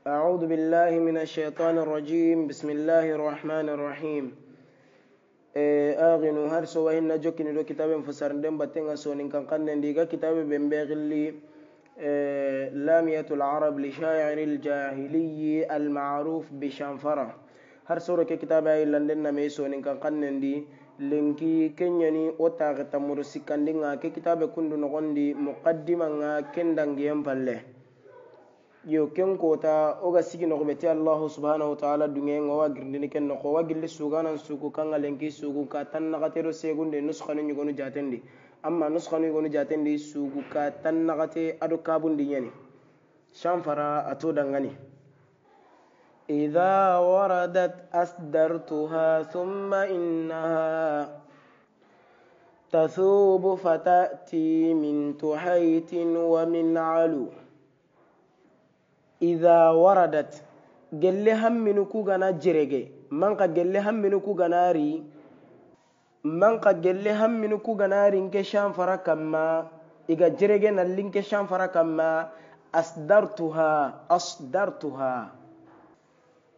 أعوذ بالله من الشيطان الرجيم بسم الله الرحمن الرحيم آغنو هرسو وإن جوكني دو كتاب فسرندن باتنغا سونين كان قنن ديغا كتاب بنبغلي لامية العرب لشاعر الجاهلي المعروف بشانفرة هرسو ركي كتاب أي لندن نمي سونين كان قنن دي لنكي كنيني أوتاغ تمرسي كندنغا كي كتاب كندو نغندي مقدما كندنغيان فالله yo ken kota oga sigi no beti Allah subhanahu wa ta'ala dungen wa girdini ken no wa gilli sugana suku kan alenki suku ka tan na gatero segunde nuskhanu nyugonu jatendi amma nuskhanu nyugonu jatendi suku ka tan na gate ado kabundi nyani shamfara ato dangani idha waradat asdartuha thumma innaha tathubu fatati min tuhaytin wa min alu إذا وردت قل همنو كوغانا جرغي منقا قل همنو كوغانا ري منقا قل همنو كوغانا ري انكشان فركما إذا جرغي نالنكشان فركما أصدرتها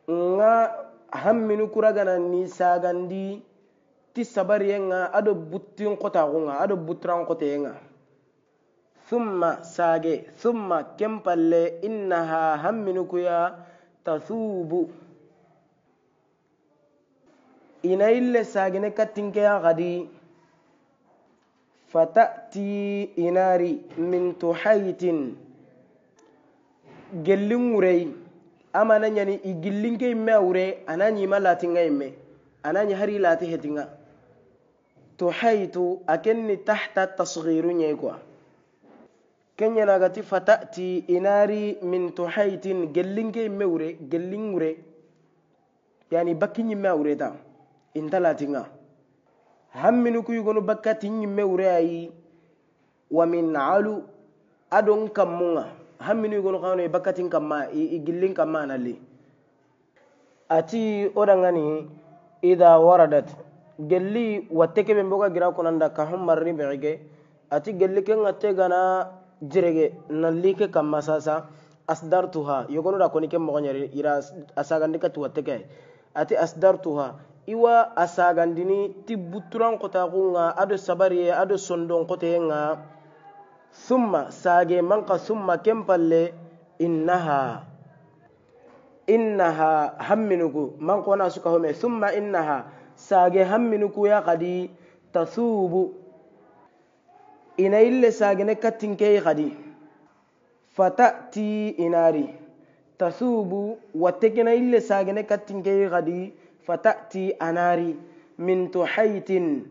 nga همنو كوغانا نيساغاندي تسابرينغا أدو بطين قطاغونا أدو بطران قطينغا ثم ساجي ثم كمبل إنها همنكيا تثوب إن إلا ساجنة كتنكيا غدي فتأتي إناري من تحيت جلموري أما ناني إجلينكي ماوري أنا نيما لاتينغا إمي أنا نهاري لاتي هتينغا تحيت أكني تحت تصغير نيكوا kenya nagati fatati inari min tuhaytin gellinge mewre gellingure yani bakkinyi mewre ta intalatinga hamminu ku yugonu bakkati mewre ayi wa min alu adon kamunga hamminu yugonu kanu bakkatin kamma igillin kamma nalli ati odangani idha waradat gelli watteke be mboga gira konanda ka hummarni beege ati gelli ken atte gana jirege nallike kamma sasa asdartuha yogono da konike mo nyari ira asagandika tuwateke ati asdartuha iwa asagandini tibuturan kota kunga ado sabariye ado sondon kotenga thumma sage manqa thumma kempalle innaha hamminuku manqo na suka home thumma innaha sage hamminuku ya qadi tathubu ina ille sagene katinke gadi fatati inari tasubu watekina ille sagene katinke gadi fatati anari min tuhaytin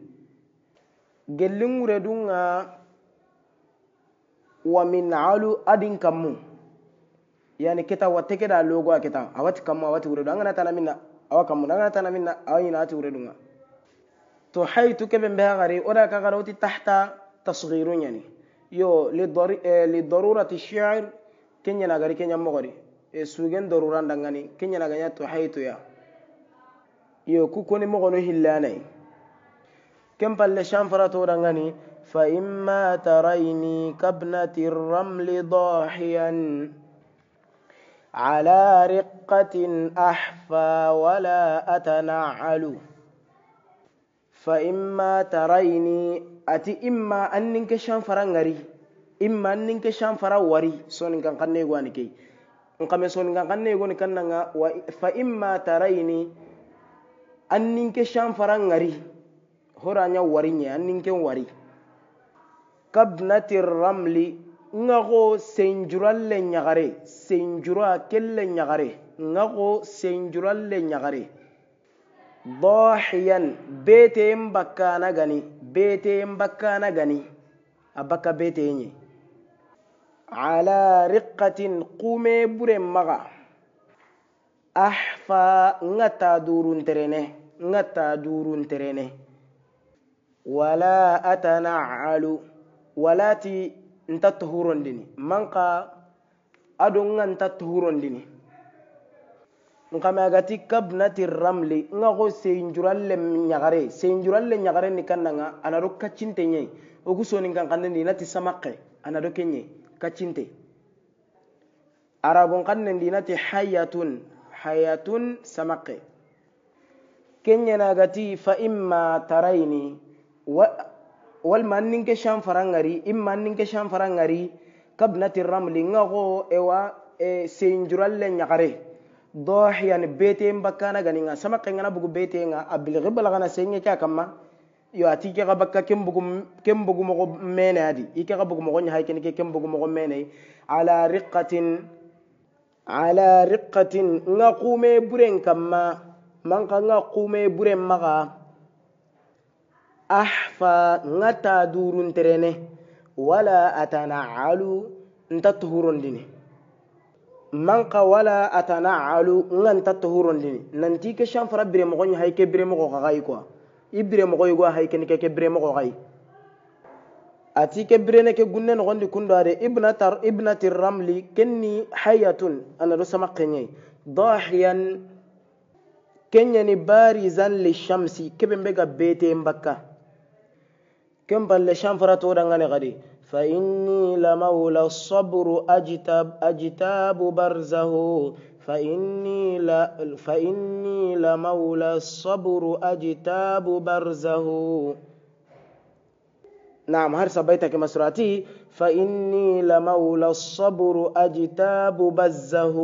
gellingure dunga wa min alu adin kammu yani kita wateke da logo kita awati kammu awati uredu angana tana minna awakammu angana tana minna awina ati uredunga tuhaytu kebe mbagari oda kagaroti tahta تصغير يعني يو لضرورة الشعر كنيا نغاري كنيا مغري سوغن ضروران دغاني كنيا نغانيا توحيتو يا يو كوكوني مغنو هلاني كم بل شانفراتو دغاني فإما تريني كابنة الرمل ضاحيا على رقة أحفى ولا أتنعل فإما تريني ati imma anninke shanfara ngari imma anninke shanfara wari sonin kan kanne gwani kay ngame sonin kan kanne goni kannanga wa fa imma taraini anninke shanfara ngari horanya warinya anninke wari kabnatir ramli ngago senjuralle nyagare senjura kelle nyagare ngago senjuralle nyagare ضاحيا بيتين بكانا غني أبكا بيتين على رقة قومي برم مغا أحفا نتا دورون ترينه ولا أتنعل ولا تي انت تهورون ديني منقا أدو انت تهورون ديني nkama agati kabnati ramli ngago seinjuralle nyagare ni kannanga anaro kacinte nyai ogusoni kan kanne nati samakke anado kenye kacinte arabun qannen dinati hayatun samaqe kenya nagati fa imma taraini wal mannin ke sham farangari imma ninke sham farangari kabnati ramli ngago ewa senjuralle nyakare dohiyan bete mbakana ganinga samaqe ngana bugu bete nga abilghi balagana senge ka kamma yo atike ga bakka kembugu mo mene adi ike ga bugu mo nya hayken ke kembugu mo mene ala riqqatin ngaqume buren kamma man ka ngaqume buren maga ahfa ngata durun terene wala atana'alu ntatuhurondini man ka wala atana'alu ngantatuhurondini nanti ke shamfara bire mo nya hayke bire mo ga gai quoi ibire mo go hayken ke bire mo gai ati ke birene ke gunne no gondi kundare ibnati ramli kenni hayatun ana do sama kenye dahiyan kenya ni barizan li shamsi kebe mbega bete mbaka kemba le shamfara to dangane gadi fa inni la maula sabru ajtabu barzahu fa inni la maula sabru ajtabu barzahu. نعم هرس بيتك مسراتي فإني لمولى الصبر أجتاب بزه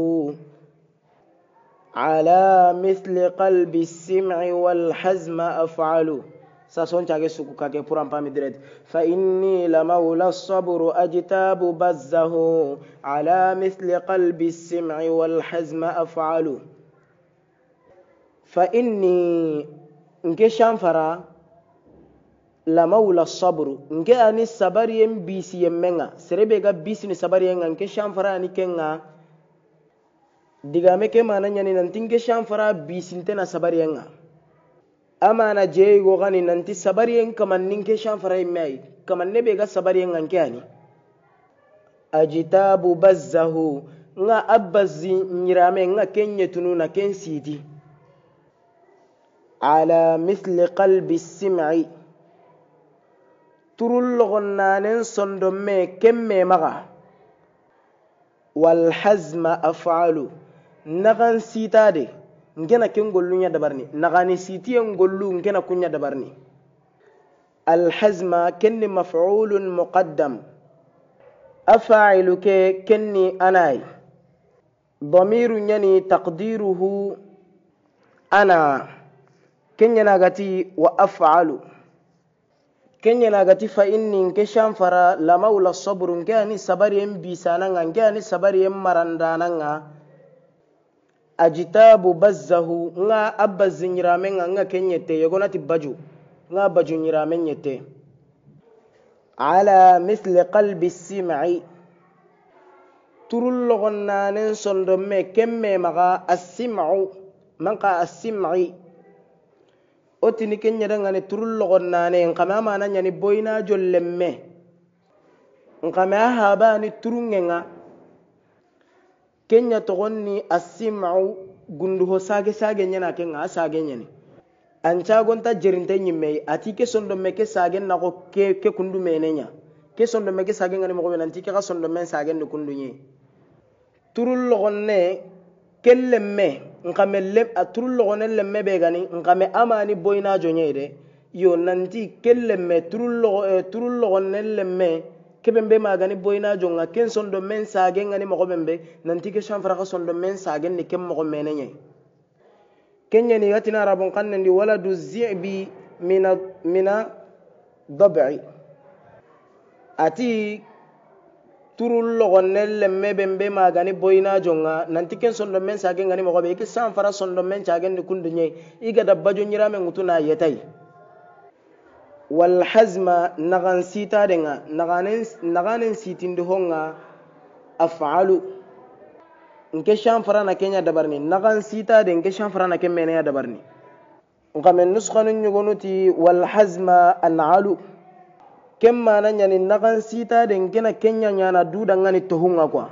على مثل قلب السمع والحزم أفعل ساسون تاغي سوكو كاكي بورام بامي دريد فإني لمولى الصبر أجتاب بزه على مثل قلب السمع والحزم أفعل فإني انكشان فرا la maula sabru nge ani sabariyem bisi yemenga serebe ga bisi ni sabariyenga nke shamfara ni kenga digame ke mananya ni nanti nke shamfara bisi ntena sabariyenga amana je go gani nanti sabariyen kaman ninke shamfara yemai kaman nebe ga sabariyenga nke ani ajitabu bazzahu nga abbazi nyirame nga kenye tununa kensidi ala mithli qalbi sim'i turul gonnanen sondomme kemme maga wal hazma af'alu nagan sitade ngena ken gollunya dabarni nagani sitiyen gollu ngena kunya dabarni al hazma kenni maf'ulun muqaddam afa'ilu ke kenni anai ضمير يعني تقديره أنا كن نغتي وأفعل كن نغتي فإني كشان فرا لمولى الصبر كاني صبريم بيسانا كاني صبريم مرندانا أجتاب بزه نا أبز نرامن نا كن يتي يقولنا تبجو نا بجو نرامن يتي على مثل قلب السمع turul logonnanen sondomme kemme maga as-sim'u manqa as-sim'i otini kenya dangane turul logonnanen kama mana nyani boyna jollemme ngama habani turungenga kenya togonni as-sim'u gundu ho sage nyana kenga sage nyani anca gonta jerinte nyimme atike sondomme ke sage nako ke kundu menenya ke sondomme ke sage ngani mo nanti ke ga sondomme sage ne kundu nyi turul logonne kellemme nkamelle turul logonne lemme be gani nkame amani boyna jonye de yo nanti kellemme turul logonne lemme kebembe magani boyna jonga ken sondo men sage ngani mo bembe nanti ke chanfra ka sondo men sage ni kem mo menenye kenya ni gatina arabon kanne ndi wala du zibi mina dab'i ati turul logonne lemme bembe magani boyna jonga nanti ken sondo men sage ngani mo be ke san fara sondo men sage ni kundunye iga dabbajo nyirame ngutuna yetai wal hazma nagan sita denga naganen sitindi honga af'alu nke shan fara na kenya dabarni nagan sita den ke shan fara na kemme ya dabarni ngamen nuskhanu nyugonuti wal hazma an'alu kemma nanya ni nagan sita den kena kenya nyana du dangani tohunga kwa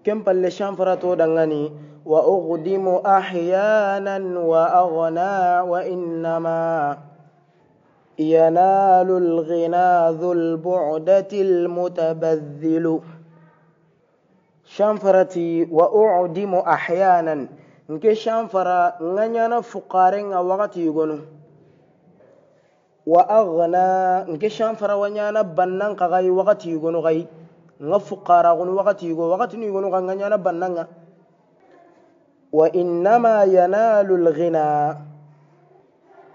kem palle shamfara to dangani wa uqdimu ahyanan wa aghna wa innama yanalu al-ghina dhul bu'dati al-mutabadhdhilu shanfarati wa u'dimu ahyanan nke shanfara nganyana fuqarenga wakati yugonu wa aghna nke shanfara wanyana bannan kagai wakati yugonu gai nga fuqara gonu wakati yugo wakati ni yugonu nganyana bannanga wa innama yanalu alghina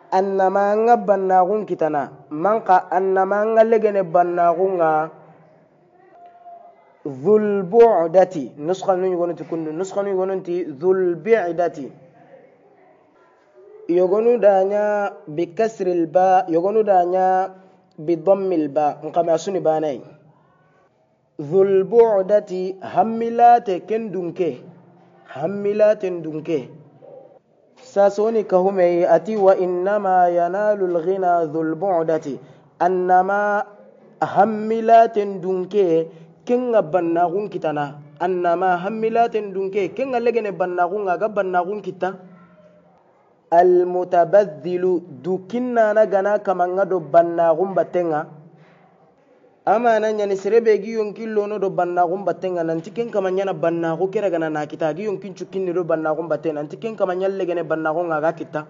annama nga bannagun kitana manka annama nga legene bannagunga dhul bu'dati nuskhanu yugonu tikunu nuskhanu yugonu ti dhul bi'dati yogonu danya bi kasril ba yogonu danya bi dhammil ba ngama asuni banai dhul bu'dati hamilate kendunke hammilaten dunke sasoni kahume ati wa innama yanalu alghina dhul bu'dati annama hammilaten dunke kenga bannagun kitana annama hammilaten dunke kenga legene bannagun aga bannagun kita almutabaddilu dukinna na gana kamanga do bannagun batenga amana nyani serebe gi yonkillo no do bannagun batenga nanti ken kamanya na bannago kera gana na kita gi yonkin cukinni do bannagun batenga nanti ken kamanya legene bannagun aga kita